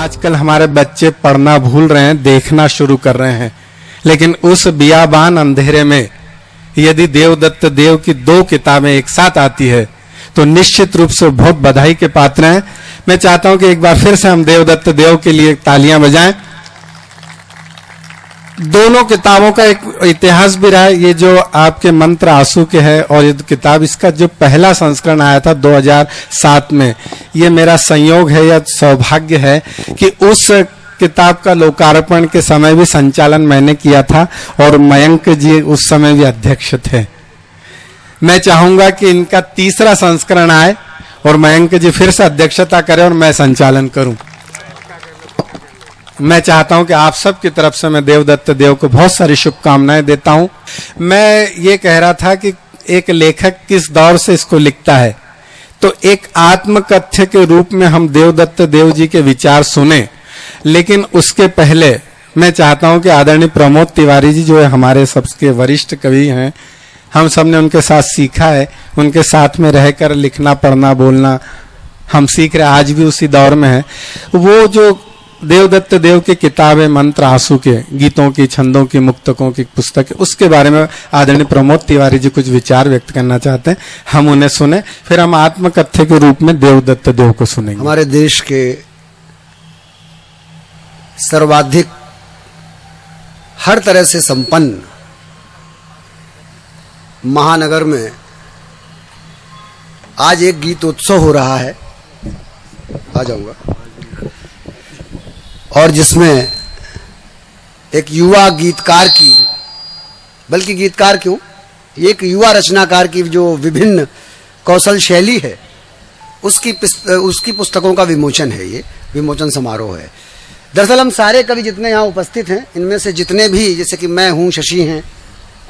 आजकल हमारे बच्चे पढ़ना भूल रहे हैं, देखना शुरू कर रहे हैं, लेकिन उस बियाबान अंधेरे में यदि देवदत्त देव की 2 किताबें एक साथ आती है तो निश्चित रूप से बहुत बधाई के पात्र हैं। मैं चाहता हूं कि एक बार फिर से हम देवदत्त देव के लिए तालियां बजाएं। दोनों किताबों का एक इतिहास भी रहा है। ये जो आपके मंत्र आंसू के है और ये किताब, इसका जो पहला संस्करण आया था 2007 में, ये मेरा संयोग है या सौभाग्य है कि उस किताब का लोकार्पण के समय भी संचालन मैंने किया था और मयंक जी उस समय भी अध्यक्ष थे। मैं चाहूंगा कि इनका तीसरा संस्करण आए और मयंक जी फिर से अध्यक्षता करें और मैं संचालन करूं। मैं चाहता हूं कि आप सब की तरफ से मैं देवदत्त देव को बहुत सारी शुभकामनाएं देता हूं। मैं ये कह रहा था कि एक लेखक किस दौर से इसको लिखता है, तो एक आत्मकथ्य के रूप में हम देवदत्त देव जी के विचार सुने, लेकिन उसके पहले मैं चाहता हूं कि आदरणीय प्रमोद तिवारी जी जो है हमारे सबके वरिष्ठ कवि हैं, हम सब ने उनके साथ सीखा है, उनके साथ में रहकर लिखना पढ़ना बोलना हम सीख रहे, आज भी उसी दौर में है। वो जो देवदत्त देव की किताबें मंत्र आंसू के, गीतों की, छंदों की, मुक्तकों की पुस्तक, उसके बारे में आदरणीय प्रमोद तिवारी जी कुछ विचार व्यक्त करना चाहते हैं, हम उन्हें सुने, फिर हम आत्मकथ्य के रूप में देवदत्त देव को सुनेंगे। हमारे देश के सर्वाधिक हर तरह से संपन्न महानगर में आज एक गीत उत्सव हो रहा है, आ जाऊंगा, और जिसमें एक युवा गीतकार की, बल्कि गीतकार क्यों, एक युवा रचनाकार की जो विभिन्न कौशल शैली है उसकी पुस्तकों का विमोचन है, ये विमोचन समारोह है। दरअसल हम सारे कवि जितने यहाँ उपस्थित हैं, इनमें से जितने भी, जैसे कि मैं हूँ, शशि हैं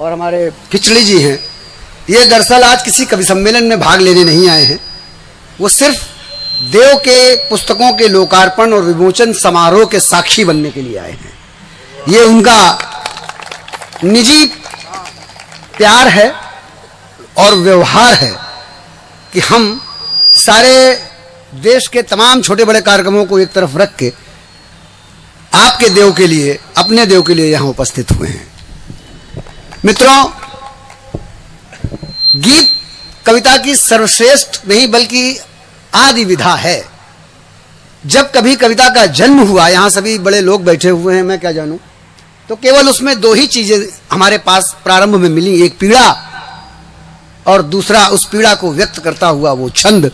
और हमारे खिचड़ी जी हैं, ये दरअसल आज किसी कवि सम्मेलन में भाग लेने नहीं आए हैं, वो सिर्फ देव के पुस्तकों के लोकार्पण और विमोचन समारोह के साक्षी बनने के लिए आए हैं। ये उनका निजी प्यार है और व्यवहार है कि हम सारे देश के तमाम छोटे बड़े कार्यक्रमों को एक तरफ रख के आपके देव के लिए, अपने देव के लिए यहां उपस्थित हुए हैं। मित्रों, गीत कविता की सर्वश्रेष्ठ नहीं बल्कि आदि विधा है। जब कभी कविता का जन्म हुआ, यहां सभी बड़े लोग बैठे हुए हैं, मैं क्या जानूं, तो केवल उसमें 2 ही चीजें हमारे पास प्रारंभ में मिली, एक पीड़ा और दूसरा उस पीड़ा को व्यक्त करता हुआ वो छंद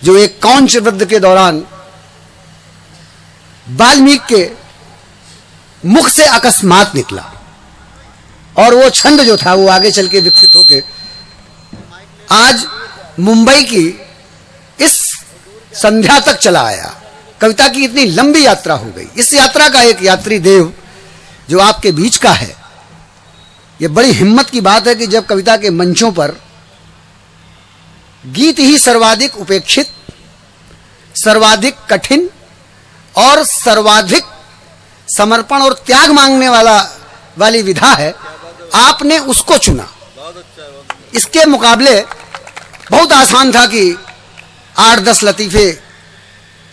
जो एक कौंच वृद्ध के दौरान वाल्मीकि के मुख से अकस्मात निकला, और वो छंद जो था वो आगे चल के विकसित होके आज मुंबई की इस संध्या तक चला आया। कविता की इतनी लंबी यात्रा हो गई। इस यात्रा का एक यात्री देव जो आपके बीच का है, ये बड़ी हिम्मत की बात है कि जब कविता के मंचों पर गीत ही सर्वाधिक उपेक्षित, सर्वाधिक कठिन और सर्वाधिक समर्पण और त्याग मांगने वाली विधा है, आपने उसको चुना। इसके मुकाबले बहुत आसान था कि 8-10 लतीफे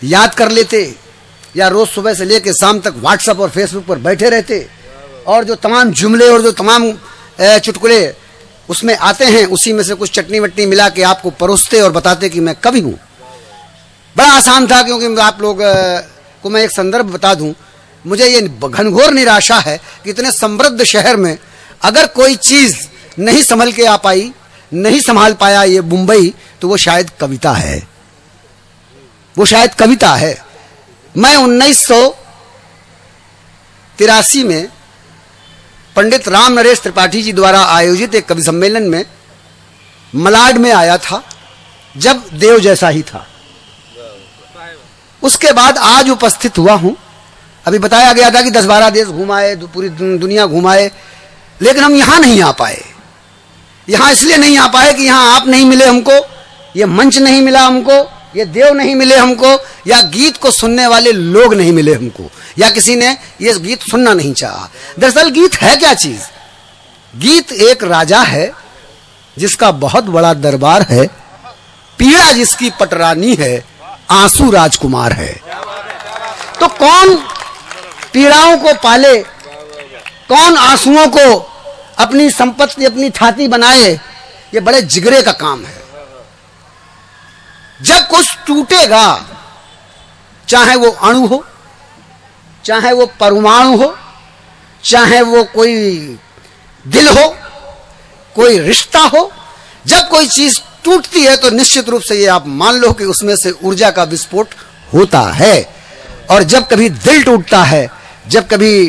याद कर लेते या रोज सुबह से लेकर शाम तक व्हाट्सएप और फेसबुक पर बैठे रहते और जो तमाम जुमले और जो तमाम चुटकुले उसमें आते हैं उसी में से कुछ चटनी वटनी मिला के आपको परोसते और बताते कि मैं कवि हूं। बड़ा आसान था, क्योंकि आप लोग को मैं एक संदर्भ बता दूं, मुझे ये घनघोर निराशा है कि इतने समृद्ध शहर में अगर कोई चीज नहीं संभल के आ पाई, नहीं संभाल पाया ये मुंबई, तो वो शायद कविता है, वो शायद कविता है। मैं 1983 में पंडित राम नरेश त्रिपाठी जी द्वारा आयोजित एक कवि सम्मेलन में मलाड में आया था, जब देव जैसा ही था। उसके बाद आज उपस्थित हुआ हूं। अभी बताया गया था कि 10-12 देश घुमाए, पूरी दुनिया घुमाए, लेकिन हम यहां नहीं आ पाए। यहां इसलिए नहीं आ पाए कि यहां आप नहीं मिले हमको, ये मंच नहीं मिला हमको, ये देव नहीं मिले हमको, या गीत को सुनने वाले लोग नहीं मिले हमको, या किसी ने ये गीत सुनना नहीं चाहा। दरअसल गीत है क्या चीज? गीत एक राजा है जिसका बहुत बड़ा दरबार है, पीड़ा जिसकी पटरानी है, आंसू राजकुमार है। तो कौन पीड़ाओं को पाले, कौन आंसुओं को अपनी संपत्ति, अपनी छाती बनाए, ये बड़े जिगरे का काम है। जब कुछ टूटेगा, चाहे वो अणु हो, चाहे वो परमाणु हो, चाहे वो कोई दिल हो, कोई रिश्ता हो, जब कोई चीज टूटती है तो निश्चित रूप से ये आप मान लो कि उसमें से ऊर्जा का विस्फोट होता है। और जब कभी दिल टूटता है, जब कभी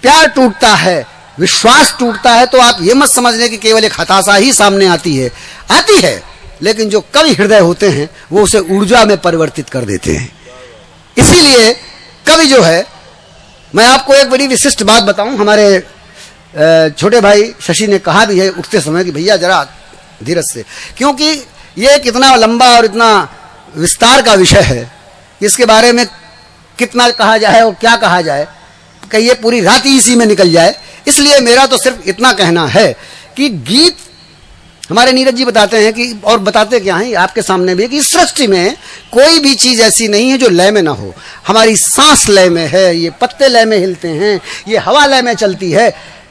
प्यार टूटता है, विश्वास टूटता है, तो आप ये मत समझने कि केवल एक हताशा ही सामने आती है, लेकिन जो कवि हृदय होते हैं वो उसे ऊर्जा में परिवर्तित कर देते हैं। इसीलिए कवि जो है, मैं आपको एक बड़ी विशिष्ट बात बताऊं, हमारे छोटे भाई शशि ने कहा भी है उठते समय कि भैया जरा धीरज से, क्योंकि ये एक इतना लंबा और इतना विस्तार का विषय है, इसके बारे में कितना कहा जाए और क्या कहा जाए, कि ये पूरी रात ही इसी में निकल जाए। इसलिए मेरा तो सिर्फ इतना कहना है कि गीत, हमारे नीरज जी बताते हैं कि, और बताते क्या हैं आपके सामने भी, कि सृष्टि में कोई भी चीज ऐसी नहीं है जो लय में ना हो। हमारी सांस लय में है, ये पत्ते लय में हिलते हैं, ये हवा लय में चलती है,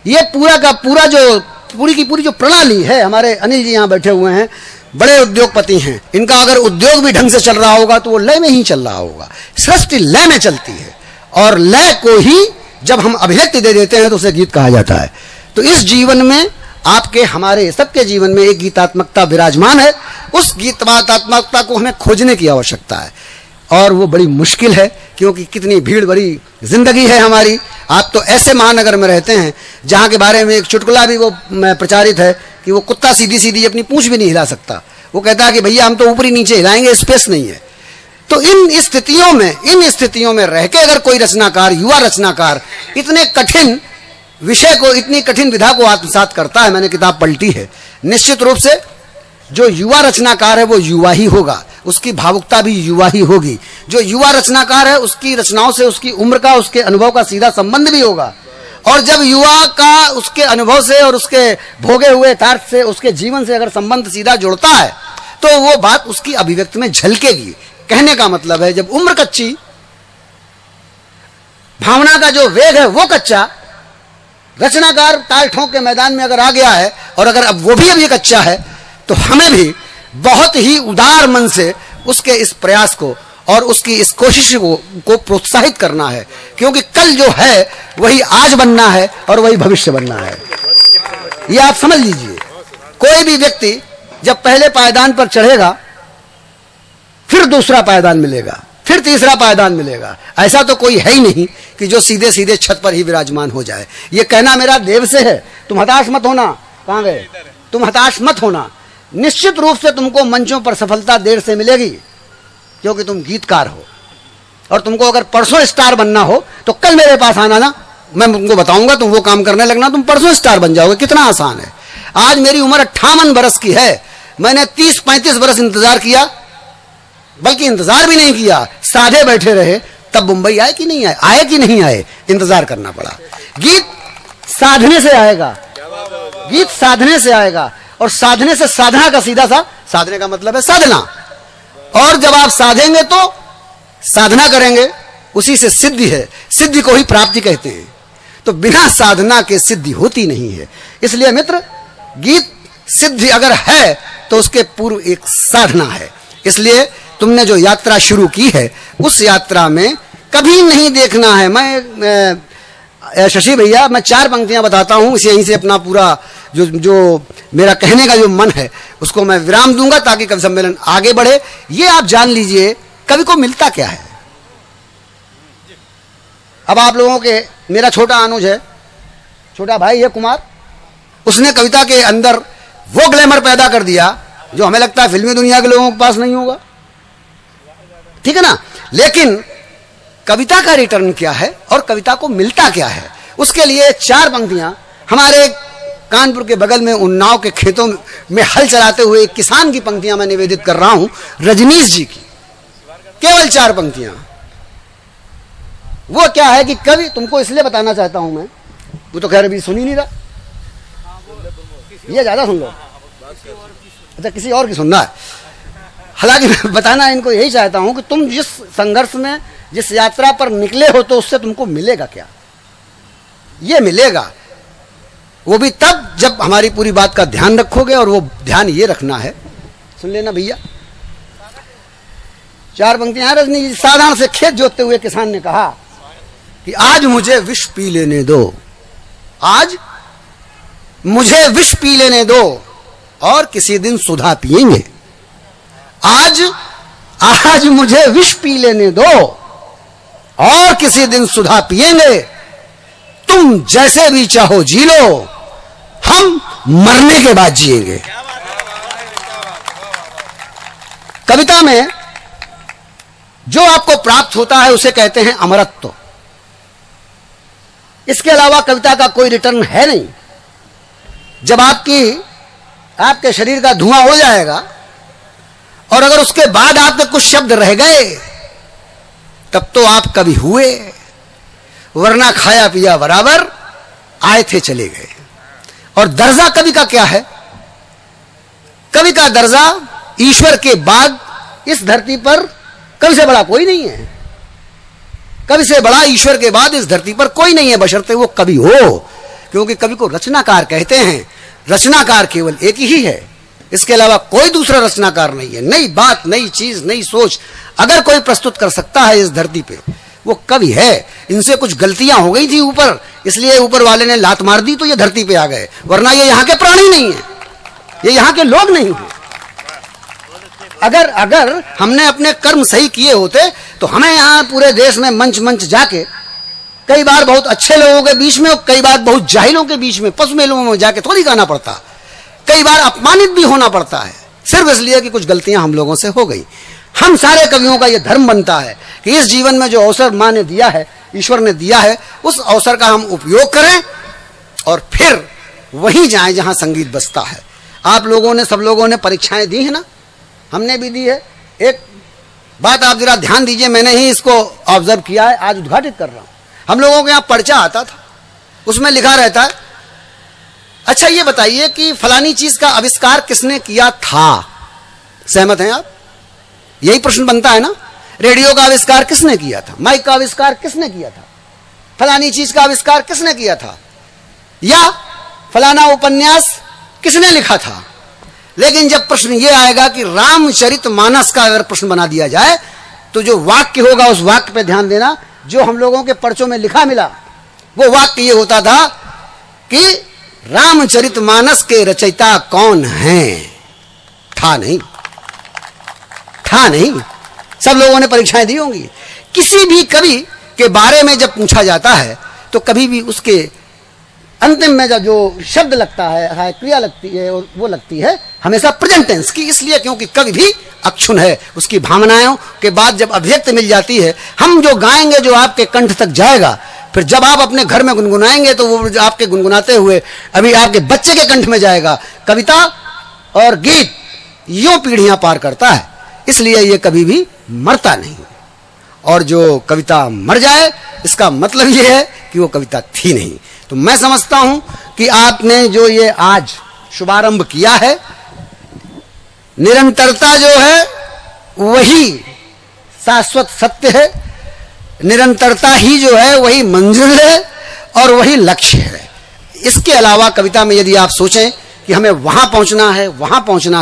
ये पूरा का पूरा जो पूरी की पूरी जो प्रणाली है, हमारे अनिल जी यहाँ बैठे हुए हैं, बड़े उद्योगपति हैं, इनका अगर उद्योग भी ढंग से चल रहा होगा तो वो लय में ही चल रहा होगा। सृष्टि लय में चलती है, और लय को ही जब हम अभिव्यक्ति दे देते हैं तो उसे गीत कहा जाता है। तो इस जीवन में, आपके हमारे सबके जीवन में एक गीतात्मकता विराजमान है। उस गीतात्मकता को हमें खोजने की आवश्यकता है, और वो बड़ी मुश्किल है, क्योंकि कितनी भीड़ भरी जिंदगी है हमारी। आप तो ऐसे महानगर में रहते हैं जहां के बारे में एक चुटकुला भी वो प्रचारित है कि वो कुत्ता सीधी सीधी अपनी पूंछ भी नहीं हिला सकता। वो कहता है कि भैया हम तो ऊपरी नीचे हिलाएंगे, स्पेस नहीं है। तो इन स्थितियों में रह के अगर कोई रचनाकार, युवा रचनाकार इतने कठिन विषय को, इतनी कठिन विधा को आत्मसात करता है, मैंने किताब पलटी है, निश्चित रूप से जो युवा रचनाकार है वो युवा ही होगा, उसकी भावुकता भी युवा ही होगी। जो युवा रचनाकार है उसकी रचनाओं से उसकी उम्र का, उसके अनुभव का सीधा संबंध भी होगा। और जब युवा का उसके अनुभव से और उसके भोगे हुए यथार्थ से, उसके जीवन से अगर संबंध सीधा जुड़ता है तो वो बात उसकी अभिव्यक्ति में झलकेगी। कहने का मतलब है, जब उम्र कच्ची, भावना का जो वेग है वो कच्चा, रचनाकार ताल ठोंक के मैदान में अगर आ गया है, और अगर अब वो भी अभी कच्चा है, तो हमें भी बहुत ही उदार मन से उसके इस प्रयास को और उसकी इस कोशिश को प्रोत्साहित करना है, क्योंकि कल जो है वही आज बनना है और वही भविष्य बनना है। ये आप समझ लीजिए। कोई भी व्यक्ति जब पहले पायदान पर चढ़ेगा, फिर दूसरा पायदान मिलेगा, फिर तीसरा पायदान मिलेगा। ऐसा तो कोई है ही नहीं कि जो सीधे सीधे छत पर ही विराजमान हो जाए। ये कहना मेरा देव से है, तुम हताश मत होना। कहां गए? तुम हताश मत होना। निश्चित रूप से तुमको मंचों पर सफलता देर से मिलेगी, क्योंकि तुम गीतकार हो। और तुमको अगर परसों स्टार बनना हो तो कल मेरे पास आना ना, मैं तुमको बताऊंगा, तुम वो काम करने लगना, तुम परसों स्टार बन जाओगे। कितना आसान है। आज मेरी उम्र 58 बरस की है, मैंने 30-35 बरस इंतजार किया, बल्कि इंतजार भी नहीं किया, साधे बैठे रहे, तब मुंबई आए कि नहीं आए, आए कि नहीं आए, इंतजार करना पड़ा। गीत साधने से आएगा, गीत साधने से आएगा, और साधने से साधना का सीधा सा, साधने का मतलब है साधना। और जब आप साधेंगे तो साधना करेंगे, उसी से सिद्धि है, सिद्धि को ही प्राप्ति कहते हैं। तो बिना साधना के सिद्धि होती नहीं है। इसलिए मित्र, गीत सिद्धि अगर है तो उसके पूर्व एक साधना है। इसलिए तुमने जो यात्रा शुरू की है, उस यात्रा में कभी नहीं देखना है। मैं शशि भैया, मैं 4 पंक्तियां बताता हूं, यहीं से अपना पूरा जो मेरा कहने का जो मन है उसको मैं विराम दूंगा, ताकि कवि सम्मेलन आगे बढ़े। ये आप जान लीजिए, कवि को मिलता क्या है। अब आप लोगों के, मेरा छोटा अनुज है, छोटा भाई है कुमार, उसने कविता के अंदर वो ग्लैमर पैदा कर दिया जो हमें लगता है फिल्मी दुनिया के लोगों के पास नहीं होगा, ठीक है ना। लेकिन कविता का रिटर्न क्या है और कविता को मिलता क्या है, उसके लिए 4 पंक्तियां हमारे कानपुर के बगल में उन्नाव के खेतों में हल चलाते हुए एक किसान की पंक्तियां मैं निवेदित कर रहा हूं, रजनीश जी की। केवल 4 पंक्तियां। वो क्या है कि कवि, तुमको इसलिए बताना चाहता हूं मैं, वो तो खैर अभी सुन ही नहीं रहा, ये ज्यादा सुन लो। अच्छा, किसी और की सुनना है। हालांकि मैं बताना इनको यही चाहता हूं कि तुम जिस संघर्ष में जिस यात्रा पर निकले हो तो उससे तुमको मिलेगा क्या? ये मिलेगा वो भी तब जब हमारी पूरी बात का ध्यान रखोगे। और वो ध्यान ये रखना है, सुन लेना भैया, 4 पंक्तियां। रजनी जी, साधारण से खेत जोतते हुए किसान ने कहा कि आज मुझे विष पी लेने दो, आज मुझे विष पी लेने दो और किसी दिन सुधा पिएंगे। आज मुझे विष पी लेने दो और किसी दिन सुधा पिएंगे। तुम जैसे भी चाहो जी लो, हम मरने के बाद जिएंगे। कविता में जो आपको प्राप्त होता है उसे कहते हैं अमरत्व। इसके अलावा कविता का कोई रिटर्न है नहीं। जब आपके शरीर का धुआं हो जाएगा और अगर उसके बाद आपके कुछ शब्द रह गए तब तो आप कवि हुए, वरना खाया पिया बराबर आए थे चले गए। और दर्जा कवि का क्या है? कवि का दर्जा ईश्वर के बाद इस धरती पर कवि से बड़ा कोई नहीं है। कवि से बड़ा ईश्वर के बाद इस धरती पर कोई नहीं है, बशर्ते वो कवि हो। क्योंकि कवि को रचनाकार कहते हैं। रचनाकार केवल एक ही है, इसके अलावा कोई दूसरा रचनाकार नहीं है। नई बात, नई चीज, नई सोच अगर कोई प्रस्तुत कर सकता है इस धरती पे, वो कवि है। इनसे कुछ गलतियां हो गई थी ऊपर, इसलिए ऊपर वाले ने लात मार दी तो ये धरती पे आ गए, वरना ये यहां के प्राणी नहीं है, ये यहां के लोग नहीं है। अगर हमने अपने कर्म सही किए होते तो हमें यहां पूरे देश में मंच जाके, कई बार बहुत अच्छे लोगों के बीच में और कई बार बहुत जाहिलों के बीच में, पशु मेलों में जाके थोड़ी गाना पड़ता, कई बार अपमानित भी होना पड़ता है, सिर्फ इसलिए कि कुछ गलतियां हम लोगों से हो गई। हम सारे कवियों का यह धर्म बनता है कि इस जीवन में जो अवसर माँ ने दिया है, ईश्वर ने दिया है, उस अवसर का हम उपयोग करें और फिर वहीं जाएं जहां संगीत बजता है। आप लोगों ने, सब लोगों ने परीक्षाएं दी है ना, हमने भी दी है। एक बात आप जरा ध्यान दीजिए, मैंने ही इसको ऑब्जर्व किया है, आज उद्घाटित कर रहा हूं। हम लोगों के यहाँ पर्चा आता था, उसमें लिखा रहता है, अच्छा ये बताइए कि फलानी चीज का आविष्कार किसने किया था। सहमत हैं आप? यही प्रश्न बनता है ना। रेडियो का आविष्कार किसने किया था, माइक का आविष्कार किसने किया था, फलानी चीज का आविष्कार किसने किया था, या फलाना उपन्यास किसने लिखा था। लेकिन जब प्रश्न ये आएगा कि रामचरितमानस का अगर प्रश्न बना दिया जाए तो जो वाक्य होगा उस वाक्य पे ध्यान देना। जो हम लोगों के पर्चों में लिखा मिला वो वाक्य ये होता था कि रामचरितमानस के रचयिता कौन हैं। था नहीं। सब लोगों ने परीक्षाएं दी होंगी। किसी भी कवि के बारे में जब पूछा जाता है तो कभी भी उसके अंतिम में जो शब्द लगता है, क्रिया लगती है, और वो लगती है हमेशा प्रेजेंट टेंस की। इसलिए क्योंकि कवि भी अक्षुण है, उसकी भावनाओं के बाद जब अभिव्यक्ति मिल जाती है, हम जो गाएंगे जो आपके कंठ तक जाएगा, फिर जब आप अपने घर में गुनगुनाएंगे तो वो आपके गुनगुनाते हुए अभी आपके बच्चे के कंठ में जाएगा। कविता और गीत यूं पीढ़ियां पार करता है, इसलिए ये कभी भी मरता नहीं। और जो कविता मर जाए इसका मतलब ये है कि वो कविता थी नहीं। तो मैं समझता हूं कि आपने जो ये आज शुभारंभ किया है, निरंतरता जो है वही शाश्वत सत्य है, निरंतरता ही जो है वही मंजिल है और वही लक्ष्य है। इसके अलावा कविता में यदि आप सोचें कि हमें वहां पहुंचना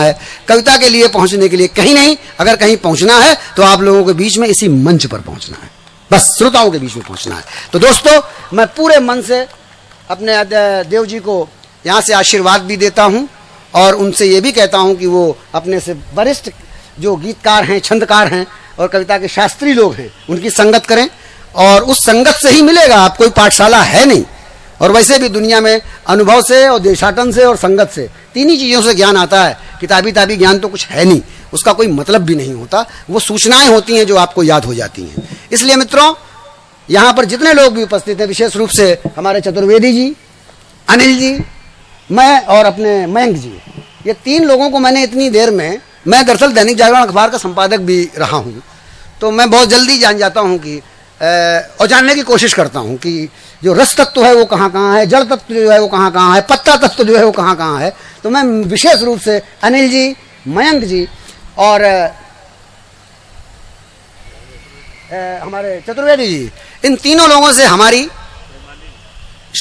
है, कविता के लिए पहुंचने के लिए कहीं नहीं, अगर कहीं पहुंचना है तो आप लोगों के बीच में इसी मंच पर पहुंचना है, बस श्रोताओं के बीच में पहुंचना है। तो दोस्तों, मैं पूरे मन से अपने देव जी को यहाँ से आशीर्वाद भी देता हूँ और उनसे ये भी कहता हूँ कि वो अपने से वरिष्ठ जो गीतकार हैं, छंदकार हैं और कविता के शास्त्री लोग हैं, उनकी संगत करें। और उस संगत से ही मिलेगा, आप कोई पाठशाला है नहीं। और वैसे भी दुनिया में अनुभव से और देशाटन से और संगत से, तीन ही चीज़ों से ज्ञान आता है। किताबी ज्ञान तो कुछ है नहीं, उसका कोई मतलब भी नहीं होता, वो सूचनाएं होती हैं जो आपको याद हो जाती हैं। इसलिए मित्रों, यहाँ पर जितने लोग भी उपस्थित हैं, विशेष रूप से हमारे चतुर्वेदी जी, अनिल जी, मैं और अपने मयंक जी, ये तीन लोगों को मैंने इतनी देर में, मैं दरअसल दैनिक जागरण अखबार का संपादक भी रहा हूँ, तो मैं बहुत जल्दी जान जाता हूँ कि और जानने की कोशिश करता हूँ कि जो रस तत्व है वो कहाँ कहाँ है, जल तत्व जो है वो कहाँ कहाँ है, पत्ता तत्व जो है वो कहाँ कहाँ है। तो मैं विशेष रूप से अनिल जी, मयंक जी और हमारे चतुर्वेदी जी, इन तीनों लोगों से हमारी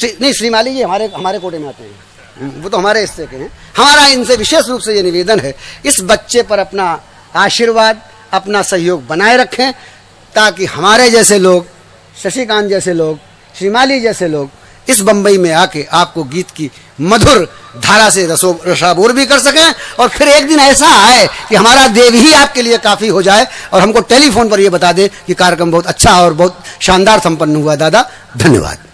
नहीं, श्रीमाली जी हमारे कोटे में आते हैं, वो तो हमारे हिस्से के हैं। हमारा इनसे विशेष रूप से ये निवेदन है, इस बच्चे पर अपना आशीर्वाद, अपना सहयोग बनाए रखें, ताकि हमारे जैसे लोग, शशिकांत जैसे लोग, श्रीमाली जैसे लोग इस बंबई में आके आपको गीत की मधुर धारा से रसाबोर भी कर सकें, और फिर एक दिन ऐसा आए कि हमारा देव ही आपके लिए काफी हो जाए और हमको टेलीफोन पर यह बता दे कि कार्यक्रम बहुत अच्छा और बहुत शानदार संपन्न हुआ। दादा धन्यवाद।